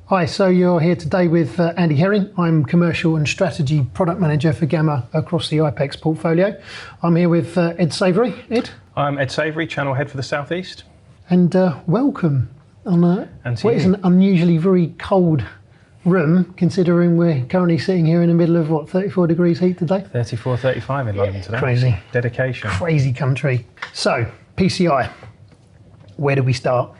Hi, so you're here today with Andy Herring. I'm Commercial and Strategy Product Manager for Gamma across the iPECS portfolio. I'm here with Ed Savory. Ed? I'm Ed Savory, Channel Head for the South East. And welcome on what is an unusually very cold room, considering we're currently sitting here in the middle of, 34 degrees heat today? 34, 35 in London today. Crazy. Dedication. Crazy country. So, PCI, where do we start?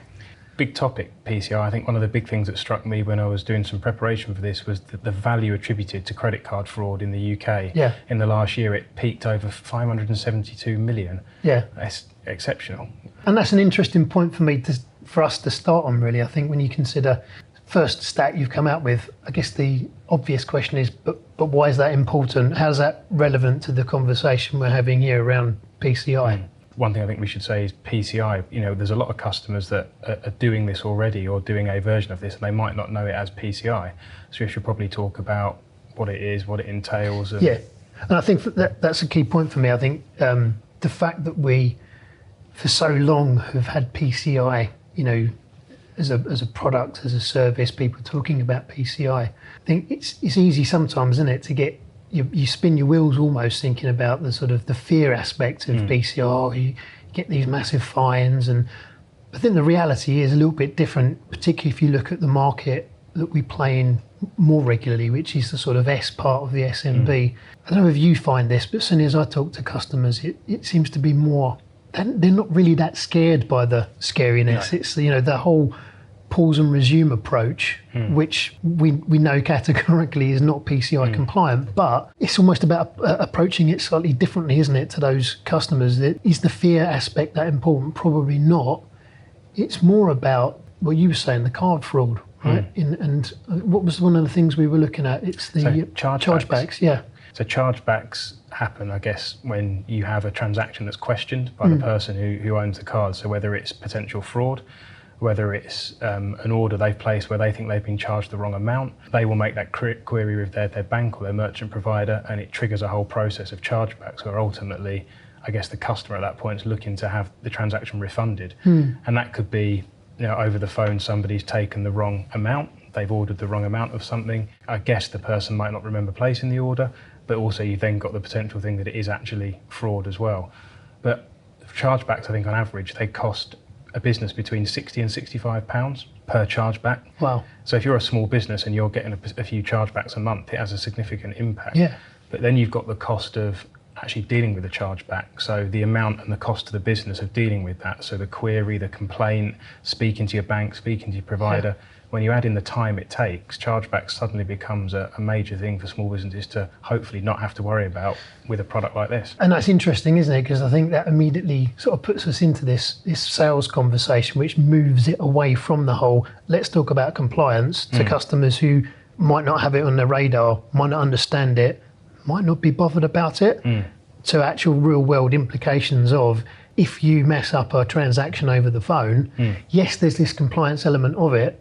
Big topic, PCI. I think one of the big things that struck me when I was doing some preparation for this was the value attributed to credit card fraud in the UK. Yeah. In the last year, it peaked over 572 million. Yeah. That's exceptional. And that's an interesting point for us to start on, really. I think when you consider first stat you've come out with, I guess the obvious question is, but why is that important? How's that relevant to the conversation we're having here around PCI? One thing I think we should say is PCI, there's a lot of customers that are doing this already or doing a version of this, and they might not know it as PCI. So we should probably talk about what it is, what it entails. Yeah, and I think that's a key point for me. I think the fact that we, for so long, have had PCI, as a product, as a service, people talking about PCI. I think it's easy sometimes, isn't it, to get, you spin your wheels almost thinking about the sort of the fear aspect of PCI. You get these massive fines, and I think the reality is a little bit different, particularly if you look at the market that we play in more regularly, which is the sort of S part of the SMB. I don't know if you find this, but as soon as I talk to customers, it seems to be more, they're not really that scared by the scariness. No. It's the whole pause and resume approach, which we know categorically is not PCI compliant, but it's almost about approaching it slightly differently, isn't it, to those customers? Is the fear aspect that important? Probably not. It's more about what you were saying, the card fraud, right? And what was one of the things we were looking at? It's the chargebacks. Yeah. So chargebacks happen, I guess, when you have a transaction that's questioned by the person who owns the card. So whether it's potential fraud, whether it's an order they've placed where they think they've been charged the wrong amount, they will make that query with their bank or their merchant provider, and it triggers a whole process of chargebacks where ultimately, I guess, the customer at that point is looking to have the transaction refunded. And that could be, over the phone, somebody's taken the wrong amount, they've ordered the wrong amount of something. I guess the person might not remember placing the order, but also you've then got the potential thing that it is actually fraud as well. But chargebacks, I think on average, they cost a business between £60 and £65 per chargeback. Wow. So if you're a small business and you're getting a few chargebacks a month, it has a significant impact. Yeah. But then you've got the cost of actually dealing with the chargeback. So the amount and the cost to the business of dealing with that. So the query, the complaint, speaking to your bank, speaking to your provider. Yeah. When you add in the time it takes, chargebacks suddenly becomes a major thing for small businesses to hopefully not have to worry about with a product like this. And that's interesting, isn't it? Because I think that immediately sort of puts us into this sales conversation, which moves it away from the whole, let's talk about compliance, to customers who might not have it on their radar, might not understand it, might not be bothered about it, to actual real world implications of, if you mess up a transaction over the phone, yes, there's this compliance element of it,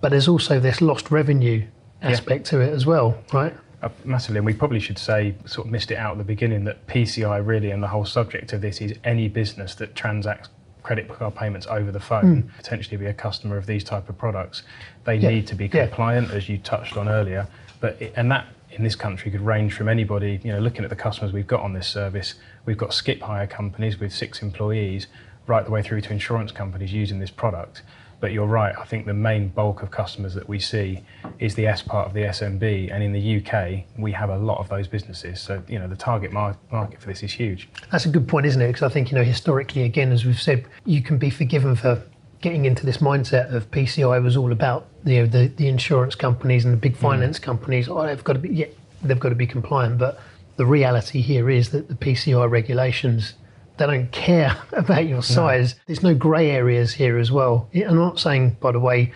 but there's also this lost revenue aspect to it as well, right? Massively, and we probably should say, sort of missed it out at the beginning, that PCI really, and the whole subject of this, is any business that transacts credit card payments over the phone, potentially be a customer of these type of products. They need to be compliant, as you touched on earlier, and that in this country could range from anybody, looking at the customers we've got on this service, we've got skip hire companies with 6 employees, right the way through to insurance companies using this product. But you're right, I think the main bulk of customers that we see is the S part of the SMB, and in the UK, we have a lot of those businesses. So, the target market for this is huge. That's a good point, isn't it? Because I think, historically, again, as we've said, you can be forgiven for getting into this mindset of PCI was all about, the insurance companies and the big finance companies. Oh, they've got to be compliant. But the reality here is that the PCI regulations, they don't care about your size. No. There's no grey areas here as well. I'm not saying, by the way,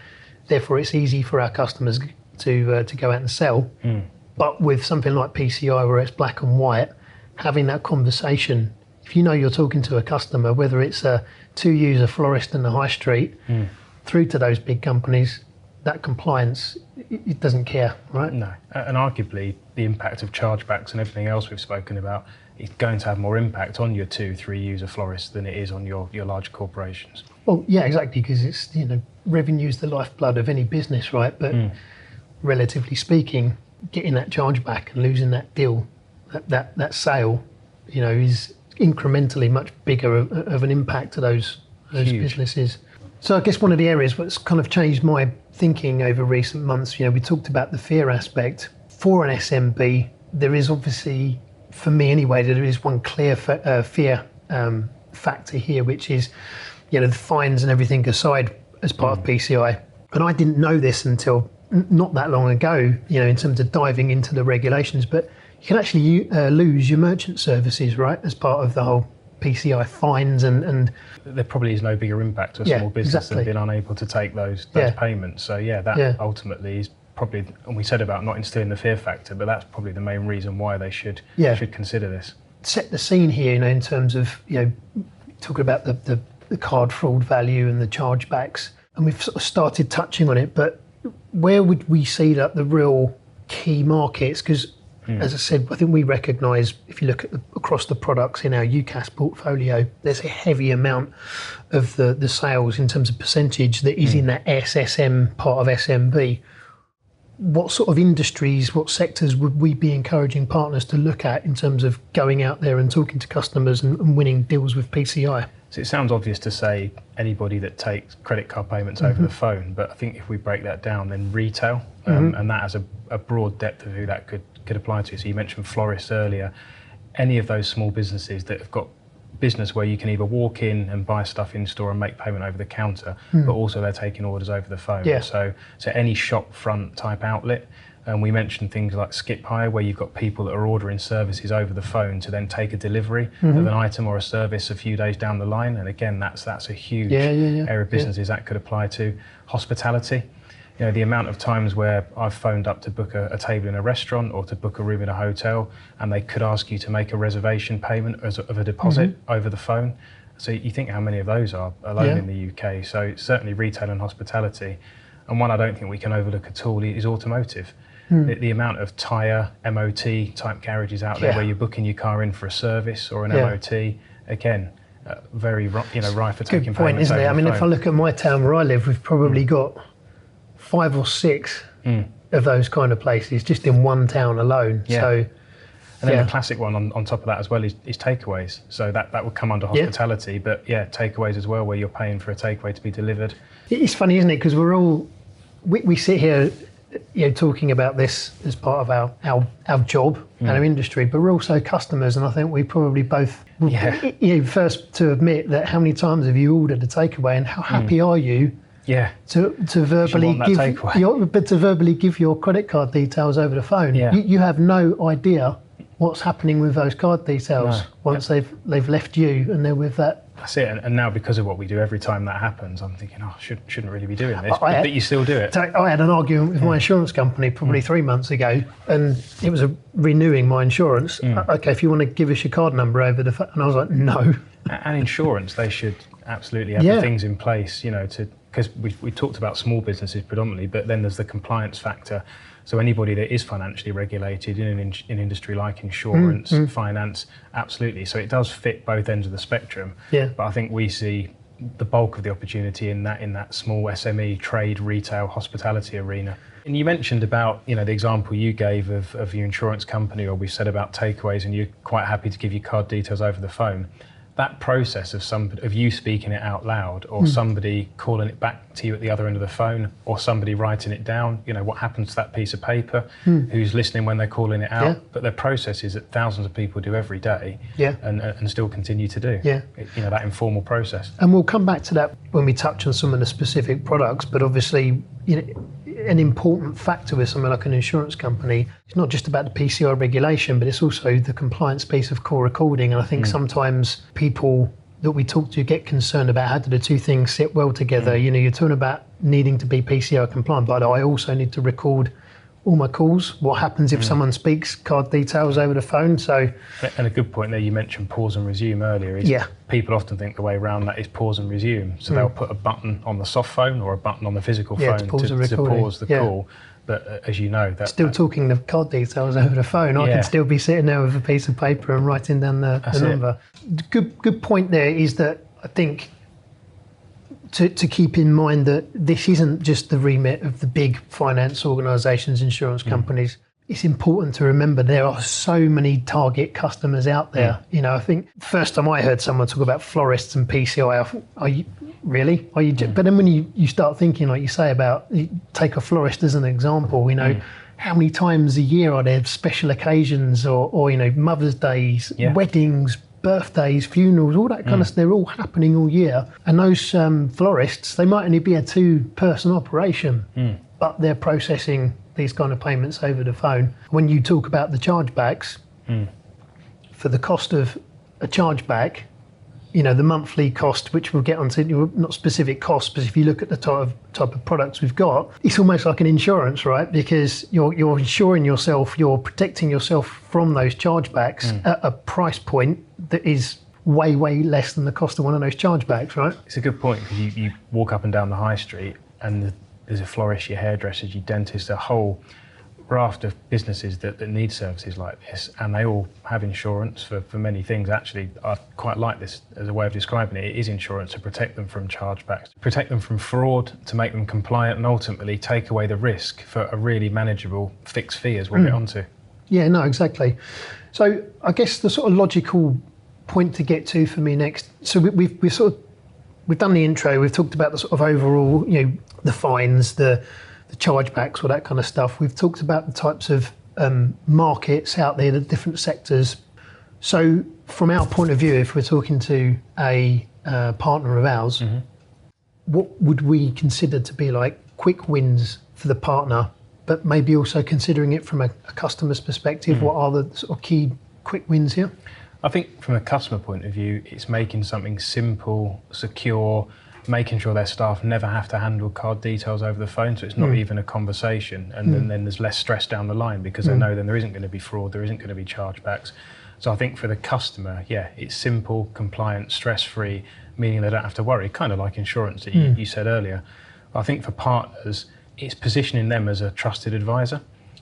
therefore it's easy for our customers to go out and sell. But with something like PCI, where it's black and white, having that conversation, if you're talking to a customer, whether it's a 2-user florist in the high street, through to those big companies, that compliance, it doesn't care, right? No, and arguably the impact of chargebacks and everything else we've spoken about it's going to have more impact on your 2-3 user florists than it is on your large corporations. Well, yeah, exactly, because it's, revenue's the lifeblood of any business, right? But relatively speaking, getting that chargeback and losing that deal, that sale, is incrementally much bigger of an impact to those businesses. So I guess one of the areas that's kind of changed my thinking over recent months, we talked about the fear aspect. For an SMB, there is obviously, for me anyway, there is one clear fear factor here, which is, the fines and everything aside as part of PCI. And I didn't know this until not that long ago, in terms of diving into the regulations, but you can actually lose your merchant services, right, as part of the whole PCI fines and there probably is no bigger impact to a small business than being unable to take those payments. So that ultimately is probably, and we said about not instilling the fear factor, but that's probably the main reason why they should consider this. Set the scene here, in terms of talking about the card fraud value and the chargebacks, and we've sort of started touching on it, but where would we see that the real key markets? Because as I said, I think we recognise, if you look at across the products in our UCAS portfolio, there's a heavy amount of the sales in terms of percentage that is in that SSM part of SMB. What sort of industries, what sectors would we be encouraging partners to look at in terms of going out there and talking to customers and winning deals with PCI? So it sounds obvious to say anybody that takes credit card payments over the phone, but I think if we break that down, then retail, and that has a broad depth of who that could apply to. So you mentioned florists earlier. Any of those small businesses that have got business where you can either walk in and buy stuff in store and make payment over the counter, but also they're taking orders over the phone. So any shop front type outlet. And we mentioned things like skip hire, where you've got people that are ordering services over the phone to then take a delivery of an item or a service a few days down the line. And again, that's a huge area of businesses that could apply to. Hospitality. The amount of times where I've phoned up to book a table in a restaurant or to book a room in a hotel, and they could ask you to make a reservation payment of a deposit over the phone. So you think how many of those are alone in the UK. So certainly retail and hospitality. And one I don't think we can overlook at all is automotive. The amount of tyre, MOT type garages out there where you're booking your car in for a service or an MOT, again, very rife for taking Good point, payments isn't it? over I mean, the if I phone. look at my town where I live, we've probably got 5 or 6 of those kind of places just in one town alone. So, and then the classic one on top of that as well is takeaways. So that would come under hospitality, but takeaways as well, where you're paying for a takeaway to be delivered. It's funny, isn't it? Because we sit here, talking about this as part of our job and our industry, but we're also customers, and I think we probably both first to admit that how many times have you ordered a takeaway, and how happy are you to verbally give your credit card details over the phone. You have no idea what's happening with those card details once they've left you and they're with that. That's it. And now, because of what we do, every time that happens, I'm thinking, shouldn't really be doing this, but you still do it. I had an argument with my insurance company probably 3 months ago, and it was renewing my insurance. Okay, if you want to give us your card number over the phone, and I was like, no. And insurance, they should absolutely have the things in place, because we talked about small businesses predominantly, but then there's the compliance factor. So anybody that is financially regulated in an industry like insurance, finance, absolutely. So it does fit both ends of the spectrum. But I think we see the bulk of the opportunity in that small SME, trade, retail, hospitality arena. And you mentioned about the example you gave of your insurance company, or we've said about takeaways, and you're quite happy to give your card details over the phone. That process of you speaking it out loud, or somebody calling it back to you at the other end of the phone, or somebody writing it down, what happens to that piece of paper, who's listening when they're calling it out, but they're processes that thousands of people do every day and still continue to do. That informal process. And we'll come back to that when we touch on some of the specific products, but obviously an important factor with something like an insurance company, it's not just about the PCI regulation, but it's also the compliance piece of call recording. And I think sometimes people that we talk to get concerned about how do the two things sit well together. You're talking about needing to be PCI compliant, but I also need to record all my calls. What happens if someone speaks card details over the phone? So, and a good point there, you mentioned pause and resume earlier. Is people often think the way around that is pause and resume. So they'll put a button on the soft phone or a button on the physical phone to pause the call. But as you know, still talking the card details over the phone. I can still be sitting there with a piece of paper and writing down the number. Good point there is that I think to keep in mind that this isn't just the remit of the big finance organisations, insurance companies. It's important to remember there are so many target customers out there. You know, I think the first time I heard someone talk about florists and PCI, I thought, are you really? Are you? But then when you start thinking, like you say, about take a florist as an example, you know, how many times a year are there special occasions or you know, Mother's Days, weddings, birthdays, funerals, all that kind of stuff, they're all happening all year. And those florists, they might only be a 2-person operation, but they're processing these kind of payments over the phone. When you talk about the chargebacks, for the cost of a chargeback, you know, the monthly cost, which we'll get onto, not specific costs, but if you look at the type of products we've got, it's almost like an insurance, right? Because you're insuring yourself, you're protecting yourself from those chargebacks at a price point that is way, way less than the cost of one of those chargebacks, right? It's a good point, because you walk up and down the high street and there's a florist, your hairdressers, your dentist, a whole raft of businesses that need services like this, and they all have insurance for many things. Actually, I quite like this as a way of describing it. It is insurance to protect them from chargebacks, to protect them from fraud, to make them compliant, and ultimately take away the risk for a really manageable fixed fee, as we'll get onto. Yeah, no, exactly. So I guess the sort of logical point to get to for me next, so we've done the intro, we've talked about the sort of overall, you know, the fines, the chargebacks, all that kind of stuff. We've talked about the types of markets out there, the different sectors. So from our point of view, if we're talking to a partner of ours, what would we consider to be like quick wins for the partner, but maybe also considering it from a customer's perspective? What are the sort of key quick wins here? I think from a customer point of view, it's making something simple, secure, making sure their staff never have to handle card details over the phone, so it's not even a conversation, and then there's less stress down the line, because they know then there isn't going to be fraud, there isn't going to be chargebacks. So I think for the customer, it's simple, compliant, stress-free, meaning they don't have to worry, kind of like insurance that you said earlier. I think for partners, it's positioning them as a trusted advisor.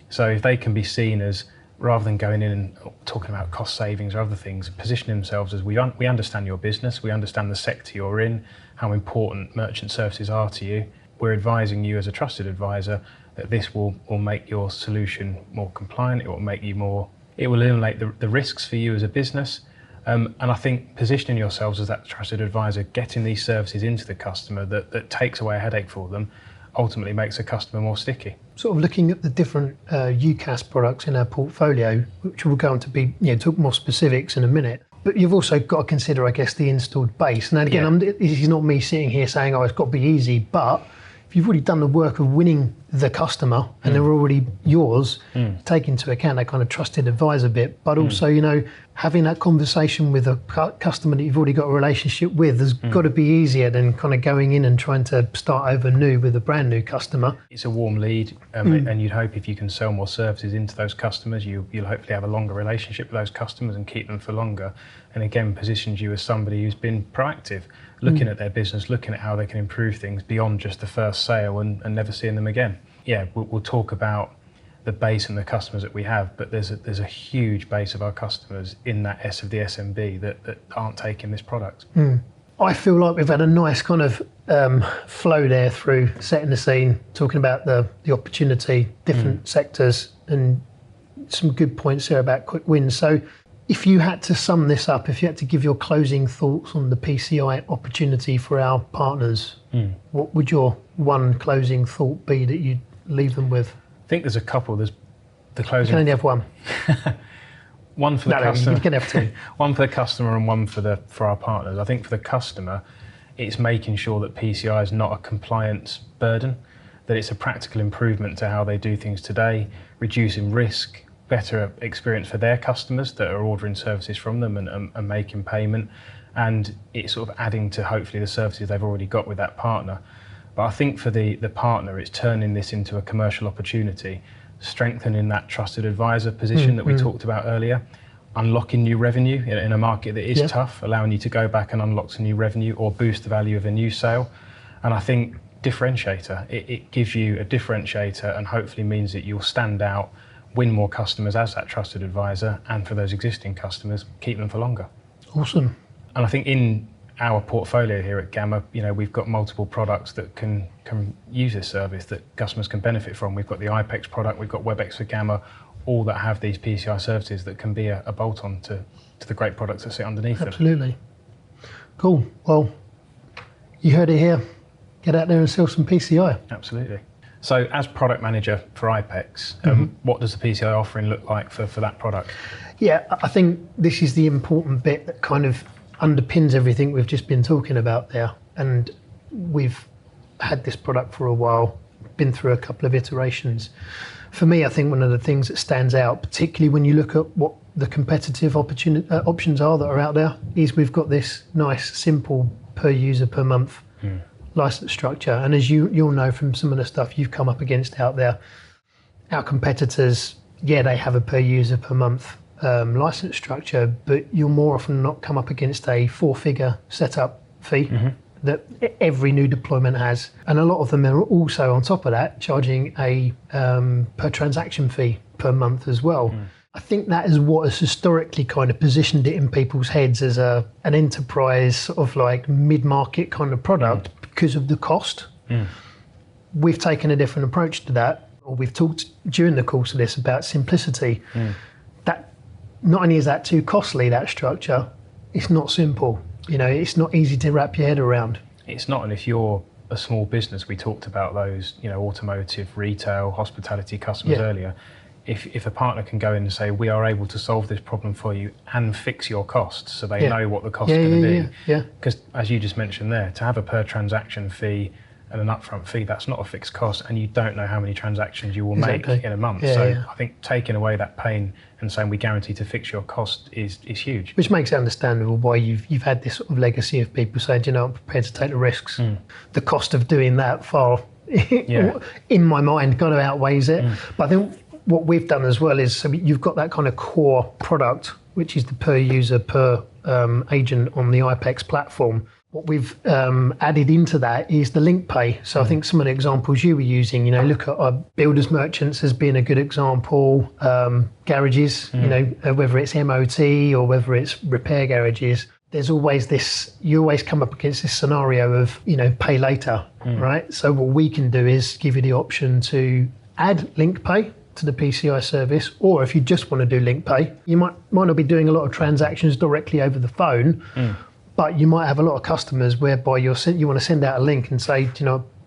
So if they can be seen as, rather than going in and talking about cost savings or other things, position themselves as we understand your business, we understand the sector you're in, how important merchant services are to you. We're advising you as a trusted advisor that this will make your solution more compliant, it will make you more, it will eliminate the risks for you as a business. And I think positioning yourselves as that trusted advisor, getting these services into the customer that takes away a headache for them, ultimately makes a customer more sticky. Sort of looking at the different UCAS products in our portfolio, which we'll go on to be, talk more specifics in a minute. But you've also got to consider, I guess, the installed base. And again, this is not me sitting here saying, it's got to be easy, but if you've already done the work of winning the customer and they're already yours, take into account that kind of trusted advisor bit, but also, having that conversation with a customer that you've already got a relationship with has got to be easier than kind of going in and trying to start over new with a brand new customer. It's a warm lead, and you'd hope if you can sell more services into those customers, you'll hopefully have a longer relationship with those customers and keep them for longer. And again, positions you as somebody who's been proactive, looking at their business, looking at how they can improve things beyond just the first sale and never seeing them again. We'll talk about the base and the customers that we have, but there's a huge base of our customers in that S of the SMB that aren't taking this product. I feel like we've had a nice kind of flow there through setting the scene, talking about the opportunity, different sectors, and some good points there about quick wins. So if you had to sum this up, if you had to give your closing thoughts on the PCI opportunity for our partners, what would your one closing thought be that you'd leave them with? I think there's a couple. There's the closing. You can only have one. One for the customer. You can have two. One for the customer and one for our partners. I think for the customer, it's making sure that PCI is not a compliance burden, that it's a practical improvement to how they do things today, reducing risk, better experience for their customers that are ordering services from them and making payment, and it's sort of adding to hopefully the services they've already got with that partner. But I think for the partner, it's turning this into a commercial opportunity, strengthening that trusted advisor position that we talked about earlier, unlocking new revenue in a market that is tough, allowing you to go back and unlock some new revenue or boost the value of a new sale. And I think differentiator. It gives you a differentiator and hopefully means that you'll stand out, win more customers as that trusted advisor, and for those existing customers, keep them for longer. Awesome. And I think in our portfolio here at Gamma, we've got multiple products that can use this service that customers can benefit from. We've got the iPECS product, we've got WebEx for Gamma, all that have these PCI services that can be a bolt-on to the great products that sit underneath them. Absolutely. Cool. Well, you heard it here. Get out there and sell some PCI. Absolutely. So as product manager for iPECS, what does the PCI offering look like for that product? Yeah, I think this is the important bit that kind of underpins everything we've just been talking about there. And we've had this product for a while, been through a couple of iterations. For me, I think one of the things that stands out, particularly when you look at what the competitive options are that are out there, is we've got this nice, simple per user per month license structure. And as you'll know from some of the stuff you've come up against out there, our competitors, they have a per user per month license structure, but you'll more often not come up against a 4-figure setup fee that every new deployment has. And a lot of them are also, on top of that, charging a per transaction fee per month as well. I think that is what has historically kind of positioned it in people's heads as an enterprise sort of like mid-market kind of product because of the cost. We've taken a different approach to that, or we've talked during the course of this about simplicity. That not only is that too costly, that structure, it's not simple. It's not easy to wrap your head around. It's not, and if you're a small business, we talked about those, automotive, retail, hospitality customers earlier. If a partner can go in and say, we are able to solve this problem for you and fix your costs, so they know what the cost is going to be. Because as you just mentioned there, to have a per transaction fee and an upfront fee, that's not a fixed cost, and you don't know how many transactions you will make in a month. I think taking away that pain and saying we guarantee to fix your cost is huge. Which makes it understandable why you've had this sort of legacy of people saying, I'm prepared to take the risks. The cost of doing that far, in my mind, kind of outweighs it. But I think what we've done as well is, so you've got that kind of core product, which is the per user, per agent on the iPECS platform. What we've added into that is the link pay. So I think some of the examples you were using, look at builders merchants as being a good example, garages, whether it's MOT or whether it's repair garages. There's always you always come up against this scenario of, pay later, right? So what we can do is give you the option to add link pay to the PCI service, or if you just want to do link pay, you might not be doing a lot of transactions directly over the phone, but you might have a lot of customers whereby you want to send out a link and say,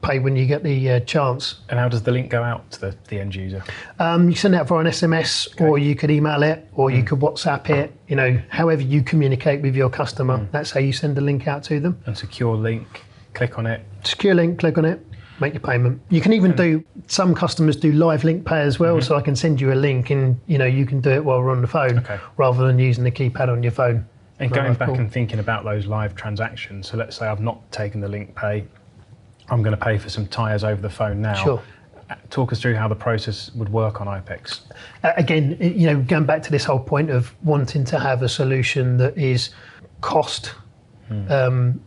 pay when you get the chance. And how does the link go out to the end user? You send it out via an SMS, or you could email it, or you could WhatsApp it, however you communicate with your customer, that's how you send the link out to them. And secure link, click on it. Secure link, click on it, make your payment. You can even some customers do live link pay as well, so I can send you a link and you can do it while we're on the phone rather than using the keypad on your phone. And going back and thinking about those live transactions, so let's say I've not taken the link pay, I'm going to pay for some tyres over the phone now. Sure. Talk us through how the process would work on iPECS. Again, going back to this whole point of wanting to have a solution that is cost in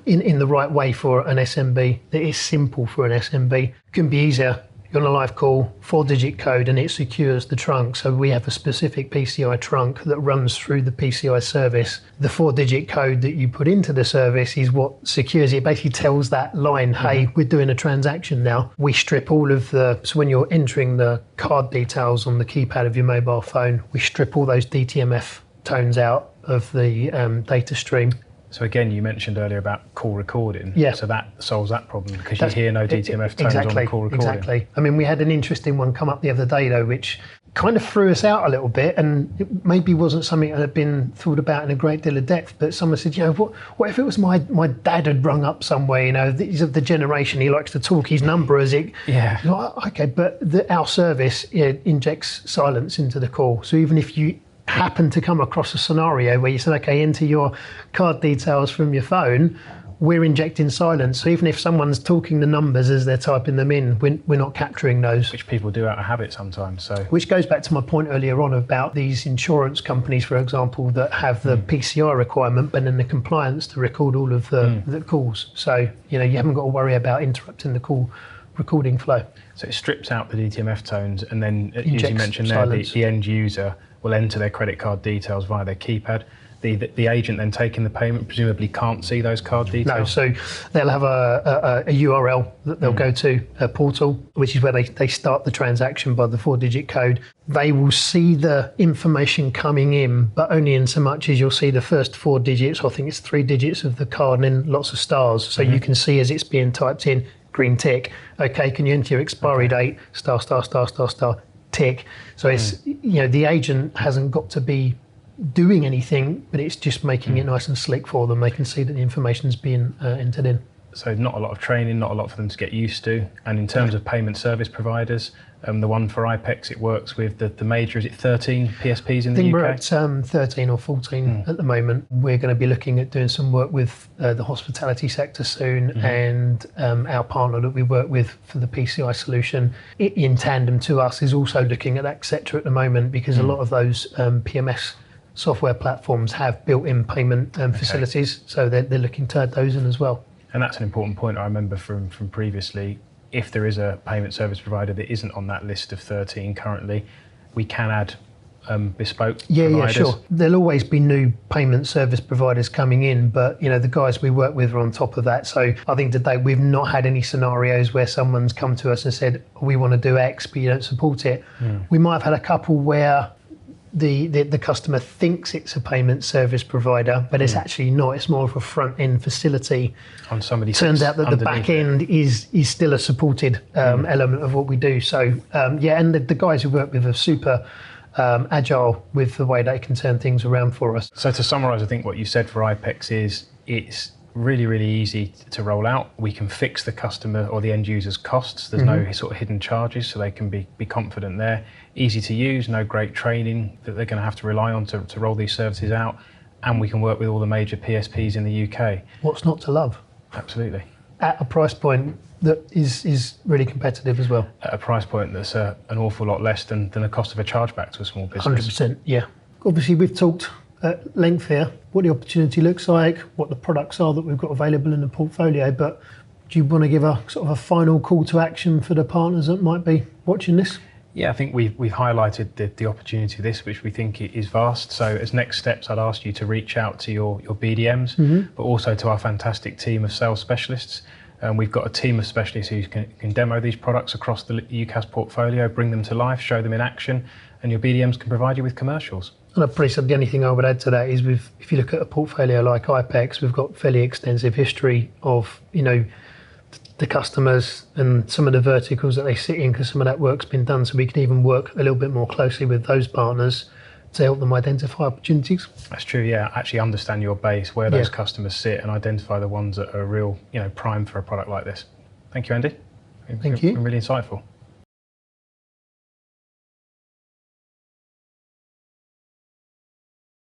the right way for an SMB, that is simple for an SMB. It can be easier. You're on a live call, 4-digit code, and it secures the trunk. So we have a specific PCI trunk that runs through the PCI service. The 4-digit code that you put into the service is what secures it. It basically tells that line, hey, we're doing a transaction now. We strip all of so when you're entering the card details on the keypad of your mobile phone, we strip all those DTMF tones out of the data stream. So again, you mentioned earlier about call recording. Yeah. So that solves that problem because you hear no DTMF tones on the call recording. Exactly. I mean, we had an interesting one come up the other day though, which kind of threw us out a little bit, and it maybe wasn't something that had been thought about in a great deal of depth. But someone said, what if it was my dad had rung up somewhere? He's of the generation, he likes to talk his number as it. Yeah. Okay, but our service injects silence into the call. So even if you happen to come across a scenario where you said, okay, enter your card details from your phone, we're injecting silence. So even if someone's talking the numbers as they're typing them in, we're not capturing those. Which people do out of habit sometimes. So, which goes back to my point earlier on about these insurance companies, for example, that have the PCI requirement, but then the compliance to record all of the calls. So, you haven't got to worry about interrupting the call recording flow. So it strips out the DTMF tones, and then, as Injects you mentioned silence. there, the end user will enter their credit card details via their keypad. The agent then taking the payment presumably can't see those card details. No, so they'll have a URL that they'll go to, a portal, which is where they start the transaction by the 4-digit code. They will see the information coming in, but only in so much as you'll see the first 4 digits, or I think it's 3 digits of the card, and then lots of stars. So you can see as it's being typed in, green tick. Okay, can you enter your expiry date? Star, star, star, star, star, tick. So it's, the agent hasn't got to be doing anything, but it's just making it nice and slick for them. They can see that the information's being entered in. So not a lot of training, not a lot for them to get used to. And in terms of payment service providers, the one for iPECS, it works with the major, is it 13 PSPs in the UK? I think we're at 13 or 14 at the moment. We're going to be looking at doing some work with the hospitality sector soon, and our partner that we work with for the PCI solution in tandem to us is also looking at that sector at the moment, because a lot of those PMS software platforms have built-in payment facilities, so they're looking to add those in as well. And that's an important point I remember from previously. If there is a payment service provider that isn't on that list of 13 currently, we can add bespoke providers. Yeah, sure. There'll always be new payment service providers coming in, but the guys we work with are on top of that. So I think today we've not had any scenarios where someone's come to us and said, we want to do X, but you don't support it. We might have had a couple where the customer thinks it's a payment service provider, but it's actually not. It's more of a front end facility. On somebody turns out that the back end is still a supported element of what we do. So and the guys who work with are super agile with the way they can turn things around for us. So to summarise, I think what you said for iPECS is it's really, really easy to roll out. We can fix the customer or the end user's costs. There's no sort of hidden charges, so they can be confident there. Easy to use, no great training that they're going to have to rely on to roll these services out. And we can work with all the major PSPs in the UK. What's not to love? Absolutely. At a price point that is really competitive as well. At a price point that's an awful lot less than the cost of a chargeback to a small business. 100%, yeah. Obviously, we've talked at length here what the opportunity looks like, what the products are that we've got available in the portfolio, but do you want to give a sort of a final call to action for the partners that might be watching this? Yeah, I think we've highlighted the opportunity of this, which we think is vast. So as next steps, I'd ask you to reach out to your BDMs, but also to our fantastic team of sales specialists. We've got a team of specialists who can demo these products across the UCAS portfolio, bring them to life, show them in action, and your BDMs can provide you with commercials. And I'm pretty sure the only thing I would add to that is if you look at a portfolio like iPECS, we've got fairly extensive history of, the customers and some of the verticals that they sit in, because some of that work's been done, so we can even work a little bit more closely with those partners to help them identify opportunities. That's true, yeah. Actually understand your base, where those customers sit, and identify the ones that are real, prime for a product like this. Thank you, Andy. Thank you. Been really insightful.